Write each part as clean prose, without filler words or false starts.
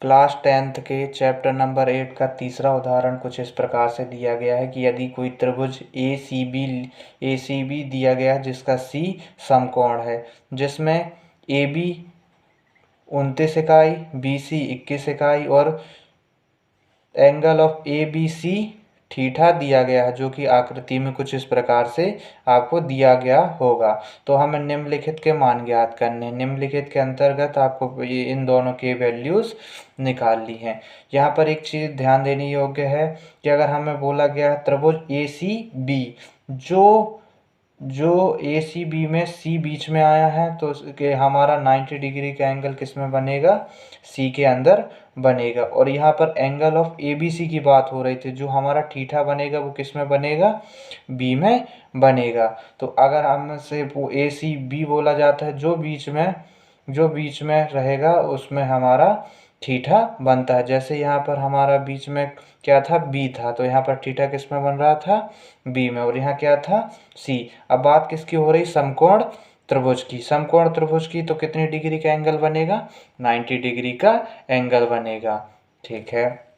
Class 10th के chapter number 8 का तीसरा उदाहरण कुछ इस प्रकार से दिया गया है कि यदि कोई त्रिभुज ए सी बी दिया गया है जिसका सी समकोण है, जिसमें ए बी 29 इकाई, बी सी 21 इकाई और angle of A B C theta दिया गया है, जो कि आकृति में कुछ इस प्रकार से आपको दिया गया होगा। तो हमें निम्नलिखित के मान ज्ञात करने हैं। निम्नलिखित के अंतर्गत आपको ये इन दोनों के वैल्यूज निकाल ली हैं। यहाँ पर एक चीज़ ध्यान देने योग्य है कि अगर हमें बोला गया त्रिभुज ए सी बी, जो ए सी बी में सी बीच में आया है, तो कि हमारा 90 डिग्री का एंगल किस में बनेगा, सी के अंदर बनेगा। और यहाँ पर angle of A B C की बात हो रही थी, जो हमारा थीटा बनेगा वो किस में बनेगा, बी में बनेगा। तो अगर हमसे वो ए सी बी बोला जाता है, जो बीच में रहेगा उसमें हमारा थीटा बनता है। जैसे यहाँ पर हमारा बीच में क्या था, बी था, तो यहाँ पर थीटा किस में बन रहा था, बी में। और यहाँ क्या था, सी। अब बात किसकी हो रही, समकोण त्रिभुज की। समकोण त्रिभुज की तो कितनी डिग्री का एंगल बनेगा, 90 डिग्री का एंगल बनेगा। ठीक है।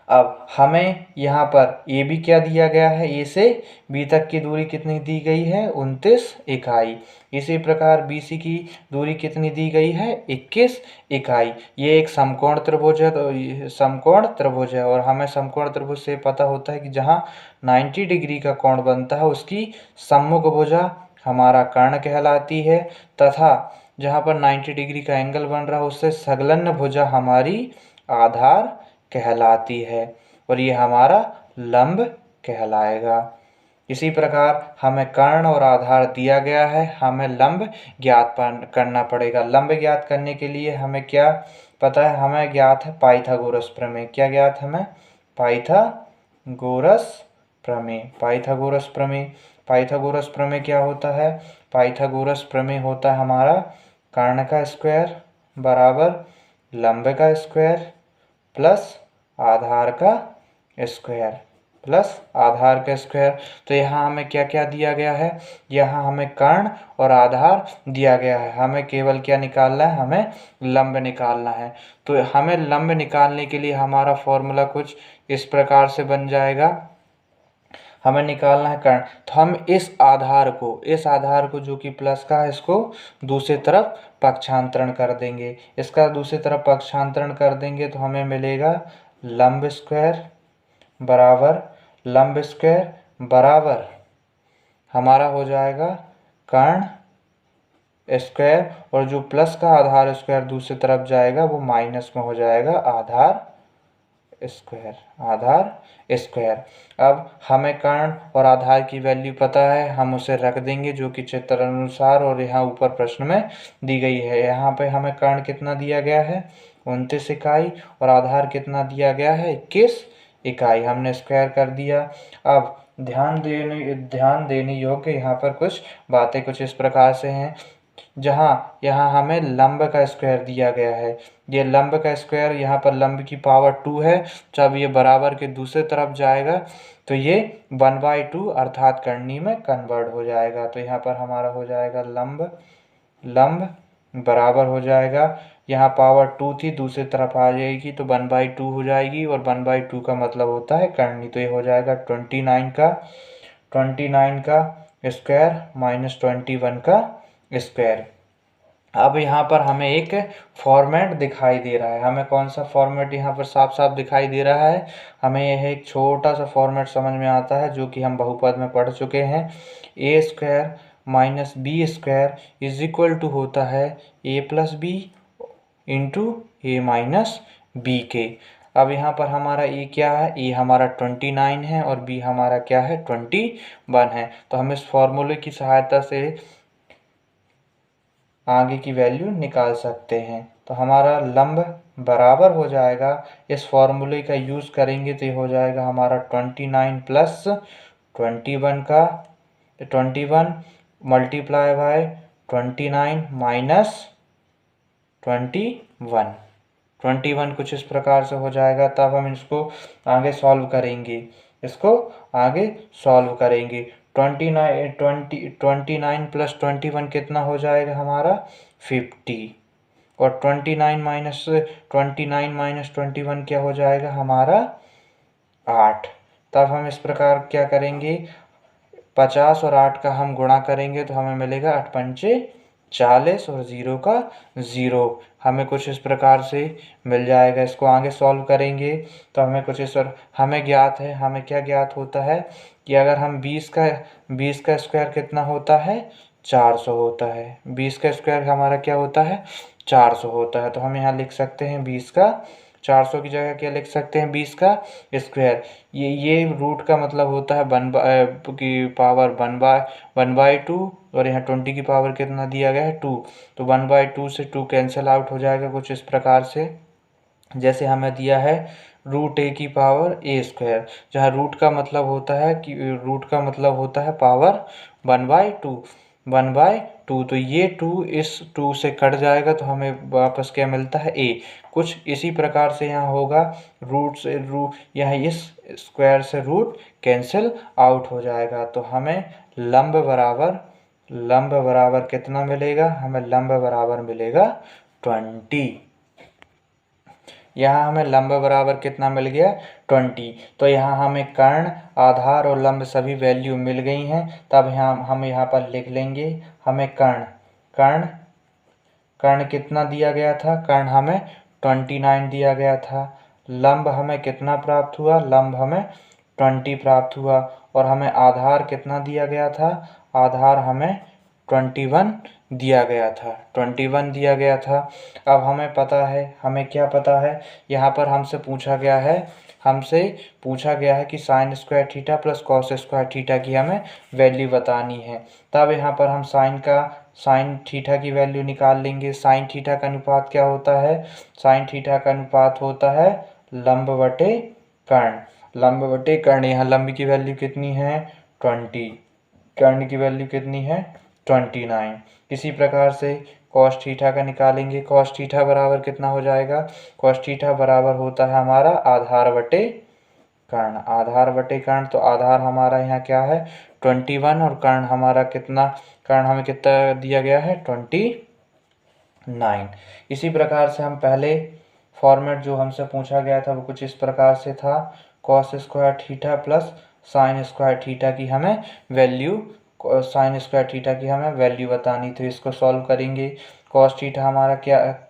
अब हमें यहाँ पर ए बी क्या दिया गया है, ए से बी तक की दूरी कितनी दी गई है, 29 इकाई। इसी प्रकार बी सी की दूरी कितनी दी गई है, 21 इकाई। ये एक समकोण त्रिभुज है, तो ये समकोण त्रिभुज है। और हमें समकोण त्रिभुज से पता होता है कि जहाँ 90 डिग्री का कोण बनता है उसकी सम्मुख भुजा हमारा कर्ण कहलाती है, तथा जहाँ पर 90 डिग्री का एंगल बन रहा है उससे संलग्न भुजा हमारी आधार कहलाती है, और ये हमारा लंब कहलाएगा। इसी प्रकार हमें कर्ण और आधार दिया गया है, हमें लंब ज्ञात करना पड़ेगा। लंब ज्ञात करने के लिए हमें क्या पता है, हमें ज्ञात है पाइथागोरस प्रमेय। क्या ज्ञात हमें, पाइथागोरस प्रमेय। पाइथागोरस प्रमेय, पाइथागोरस प्रमेय क्या होता है, पाइथागोरस प्रमेय होता है हमारा कर्ण का स्क्वायर बराबर लंब का स्क्वायर प्लस आधार का स्क्वायर, प्लस आधार का स्क्वायर। तो यहाँ हमें क्या क्या दिया गया है, यहाँ हमें कर्ण और आधार दिया गया है। हमें केवल क्या निकालना है, हमें लंब निकालना है। तो हमें लंब निकालने के लिए हमारा फॉर्मूला कुछ इस प्रकार से बन जाएगा। हमें निकालना है कर्ण, तो हम इस आधार को जो कि प्लस का है, इसको दूसरी तरफ पक्षांतरण कर देंगे। इसका दूसरी तरफ पक्षांतरण कर देंगे तो हमें मिलेगा लंब स्क्वायर बराबर हमारा हो जाएगा कर्ण स्क्वायर, और जो प्लस का आधार स्क्वायर दूसरी तरफ जाएगा वो माइनस में हो जाएगा आधार स्क्वायर। अब हमें कर्ण और आधार की वैल्यू पता है, हम उसे रख देंगे जो कि चित्र अनुसार और यहाँ ऊपर प्रश्न में दी गई है। यहाँ पे हमें कर्ण कितना दिया गया है, 29 इकाई, और आधार कितना दिया गया है, 21 इकाई। हमने स्क्वायर कर दिया। अब ध्यान देने योग्य यहाँ पर कुछ बातें कुछ इस प्रकार से हैं। जहाँ यहाँ हमें लंब का स्क्वायर दिया गया है, ये लंब का स्क्वायर, यहाँ पर लंब की पावर 2 है। जब ये बराबर के दूसरे तरफ जाएगा तो ये 1/2 अर्थात करनी में कन्वर्ट हो जाएगा। तो यहाँ पर हमारा हो जाएगा लंब बराबर हो जाएगा, यहाँ पावर 2 थी दूसरी तरफ आ जाएगी तो 1/2 हो जाएगी, और 1/2 का मतलब होता है करनी। तो ये हो जाएगा 29 का स्क्वायर माइनस 21 का स्क्वायर। अब यहाँ पर हमें एक फॉर्मेट दिखाई दे रहा है। हमें कौन सा फॉर्मेट यहाँ पर साफ साफ दिखाई दे रहा है, हमें यह एक छोटा सा फॉर्मेट समझ में आता है जो कि हम बहुपद में पढ़ चुके हैं। A square minus B square is equal to होता है A plus B into A minus B के। अब यहाँ पर हमारा ए क्या है, ए हमारा 29 है और बी हमारा क्या है, 21 है। तो हम इस फॉर्मूले की सहायता से आगे की वैल्यू निकाल सकते हैं। तो हमारा लंब बराबर हो जाएगा, इस फॉर्मूले का यूज़ करेंगे तो ये हो जाएगा हमारा 29 प्लस 21 मल्टीप्लाई बाय 29 माइनस 21 कुछ इस प्रकार से हो जाएगा। तब हम इसको आगे सॉल्व करेंगे, 29 प्लस 21 कितना हो जाएगा हमारा 50। और 29 - 21 क्या हो जाएगा हमारा 8। तब हम इस प्रकार क्या करेंगे, 50 और 8 का हम गुणा करेंगे तो हमें मिलेगा 8 पंचे 40 और 0 का 0। हमें कुछ इस प्रकार से मिल जाएगा। इसको आगे सॉल्व करेंगे तो हमें कुछ इस हमें ज्ञात है, हमें क्या ज्ञात होता है कि अगर हम 20 का स्क्वायर कितना होता है 400 होता है। 20 का स्क्वायर हमारा क्या होता है 400 होता है। तो हम यहाँ लिख सकते हैं 20 का 400 की जगह क्या लिख सकते हैं 20 का स्क्वायर। ये रूट का मतलब होता है 1 की पावर 1/2 और यहाँ 20 की पावर कितना दिया गया है 2। तो 1/2 से 2 कैंसिल आउट हो जाएगा कुछ इस प्रकार से। जैसे हमें दिया है √a की पावर a स्क्वायर, जहाँ रूट का मतलब होता है पावर 1/2 1/2। तो ये 2 इस 2 से कट जाएगा तो हमें वापस क्या मिलता है a। कुछ इसी प्रकार से यहाँ होगा यहाँ इस स्क्वायर से रूट कैंसिल आउट हो जाएगा। तो हमें लंब बराबर कितना मिलेगा, हमें लंब बराबर मिलेगा 20। यहाँ हमें लंब बराबर कितना मिल गया 20। तो यहाँ हमें कर्ण, आधार और लंब सभी वैल्यू मिल गई हैं। तब हम यहाँ पर लिख लेंगे हमें कर्ण कितना दिया गया था, कर्ण हमें 29 दिया गया था। लंब हमें कितना प्राप्त हुआ, लंब हमें 20 प्राप्त हुआ। और हमें आधार कितना दिया गया था, आधार हमें 21 दिया गया था, 21 दिया गया था। अब हमें पता है, हमें क्या पता है, यहाँ पर हमसे पूछा गया है कि sine square theta plus cos square theta की हमें वैल्यू बतानी है। तब यहाँ पर हम साइन थीटा की वैल्यू निकाल लेंगे। साइन थीटा का अनुपात क्या होता है, साइन थीटा का अनुपात होता है लंब बटे कर्ण। यहाँ लंब की वैल्यू कितनी है 20, कर्ण की वैल्यू कितनी है 29। इसी प्रकार से कॉस थीटा का निकालेंगे। कॉस थीटा बराबर कितना हो जाएगा, कॉस थीटा बराबर होता है हमारा आधार बटे कर्ण। तो आधार हमारा यहाँ क्या है 21 और कर्ण हमें कितना दिया गया है 29। इसी प्रकार से हम पहले फॉर्मेट जो हमसे पूछा गया था वो कुछ इस प्रकार से था, cos square theta plus sine square theta की हमें वैल्यू बतानी थी। इसको सॉल्व करेंगे। कॉस थीटा हमारा क्या है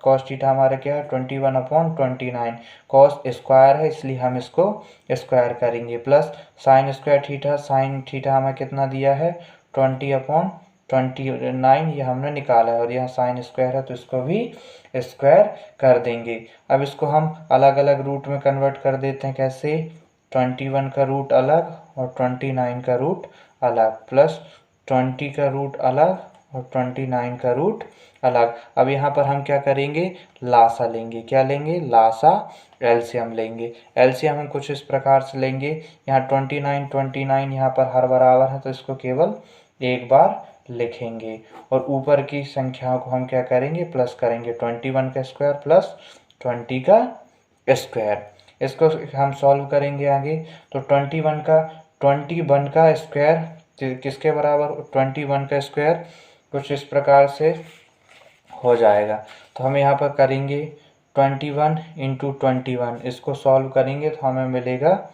21/29। कॉस स्क्वायर है इसलिए हम इसको स्क्वायर करेंगे, प्लस साइन स्क्वायर थीटा हमें कितना दिया है 20/29, ये हमने निकाला है। और यहाँ साइन स्क्वायर है तो इसको भी स्क्वायर कर देंगे। अब इसको हम अलग अलग रूट में कन्वर्ट कर देते हैं। कैसे, 21 का रूट अलग और 29 का रूट अलग, प्लस 20 का रूट अलग और 29 का रूट अलग। अब यहाँ पर हम क्या करेंगे, लासा लेंगे। क्या लेंगे, लासा, एलसीएम लेंगे। एलसीएम हम कुछ इस प्रकार से लेंगे, यहाँ 29 यहाँ पर हर बराबर है तो इसको केवल एक बार लिखेंगे और ऊपर की संख्याओं को हम क्या करेंगे, प्लस करेंगे। 21 का स्क्वायर प्लस 20 का स्क्वायर। इसको हम सॉल्व करेंगे आगे। तो 21 का स्क्वायर किसके बराबर, 21 का स्क्वायर कुछ इस प्रकार से हो जाएगा। तो हम यहाँ पर करेंगे 21 × 21, इसको सॉल्व करेंगे तो हमें मिलेगा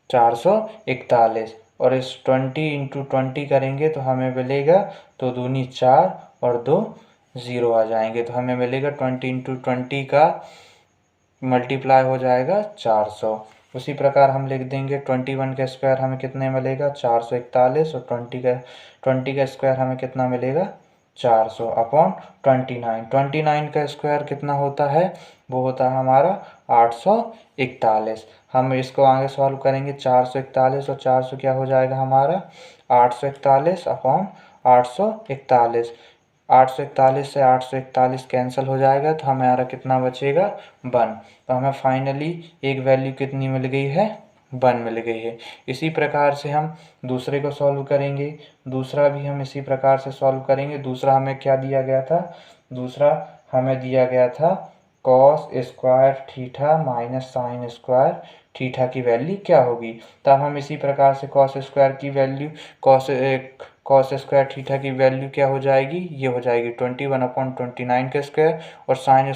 441। और इस 20 × 20 करेंगे तो हमें मिलेगा 2 दूनी 4 और 2 0 आ जाएंगे। तो हमें मिलेगा 20 × 20 का मल्टीप्लाई हो जाएगा 400। उसी प्रकार हम लिख देंगे 21 का स्क्वायर हमें कितने मिलेगा 441 और 20 का स्क्वायर हमें कितना मिलेगा 400/29। 29 का स्क्वायर कितना होता है, वो होता है हमारा 841। हम इसको आगे सॉल्व करेंगे। 441 और 400 क्या हो जाएगा हमारा 841/841। 841 से 841 कैंसिल हो जाएगा तो हमारा कितना बचेगा 1। तो हमें फाइनली एक वैल्यू कितनी मिल गई है 1 मिल गई है। इसी प्रकार से हम दूसरे को सॉल्व करेंगे। दूसरा भी हम इसी प्रकार से सॉल्व करेंगे। दूसरा हमें क्या दिया गया था, दूसरा हमें दिया गया था cos square theta minus sine square theta की वैल्यू क्या होगी। तब हम इसी प्रकार से कॉस कॉस स्क्वायर थीटा की वैल्यू क्या हो जाएगी, ये हो जाएगी 21/29 का स्क्वायर, और साइन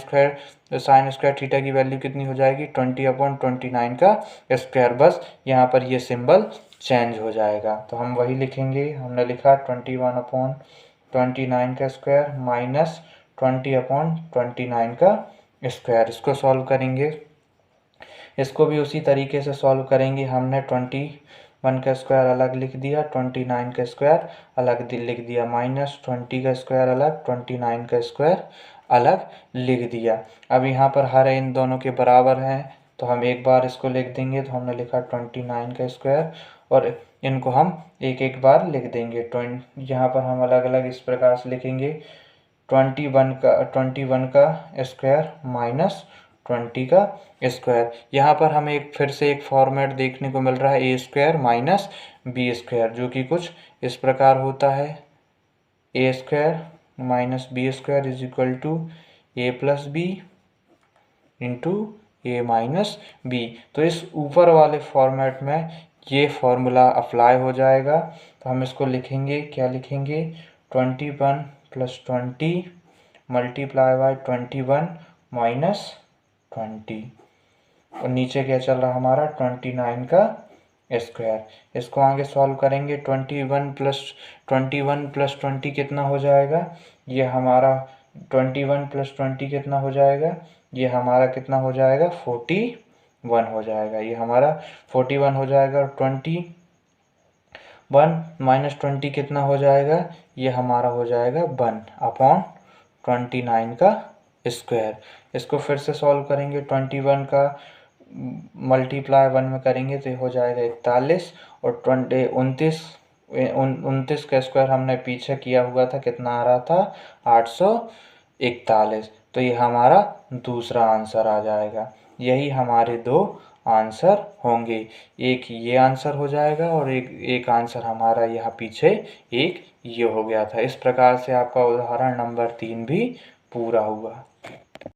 स्क्वायर थीटा की वैल्यू कितनी हो जाएगी, 20/29 का स्क्वायर। बस यहाँ पर ये सिंबल चेंज हो जाएगा। तो हम वही लिखेंगे, हमने लिखा 21/29 का स्क्वायर माइनस 20/29 का स्क्वायर। इसको सॉल्व करेंगे, इसको भी उसी तरीके से सॉल्व करेंगे। हमने 21 का स्क्वायर अलग लिख दिया, 29 का स्क्वायर अलग लिख दिया, माइनस 20 का स्क्वायर अलग, 29 का स्क्वायर अलग लिख दिया। अब यहाँ पर हर इन दोनों के बराबर हैं तो हम एक बार इसको लिख देंगे। तो हमने लिखा 29 का स्क्वायर, और इनको हम एक एक बार लिख देंगे। यहाँ पर हम अलग अलग इस प्रकार से लिखेंगे, 21 का स्क्वायर माइनस 20 का स्क्वायर। यहाँ पर हमें फिर से एक फॉर्मेट देखने को मिल रहा है, A square minus B square, जो कि कुछ इस प्रकार होता है, A square minus B square is equal to A plus B into A minus B. तो इस ऊपर वाले फॉर्मेट में ये फॉर्मूला अप्लाई हो जाएगा। तो हम इसको लिखेंगे, क्या लिखेंगे, 21 + 20 मल्टीप्लाई बाय 21 माइनस 20, और नीचे क्या चल रहा हमारा 29 का स्क्वायर। इसको आगे सॉल्व करेंगे, 21 + 20 कितना हो जाएगा, ये हमारा 21 + 20 कितना हो जाएगा, ये हमारा कितना हो जाएगा, 41 हो जाएगा। ये हमारा 41 हो जाएगा। 21 माइनस 20 कितना हो जाएगा, ये हमारा हो जाएगा 1/29 का स्क्वायर। इसको फिर से सॉल्व करेंगे, 21 का मल्टीप्लाई 1 में करेंगे तो ये हो जाएगा 41, और 29 का स्क्वायर हमने पीछे किया हुआ था, कितना आ रहा था, 841। तो ये हमारा दूसरा आंसर आ जाएगा। यही हमारे दो आंसर होंगे, एक ये आंसर हो जाएगा और एक आंसर हमारा यहाँ पीछे एक ये हो गया था। इस प्रकार से आपका उदाहरण नंबर 3 भी पूरा हुआ।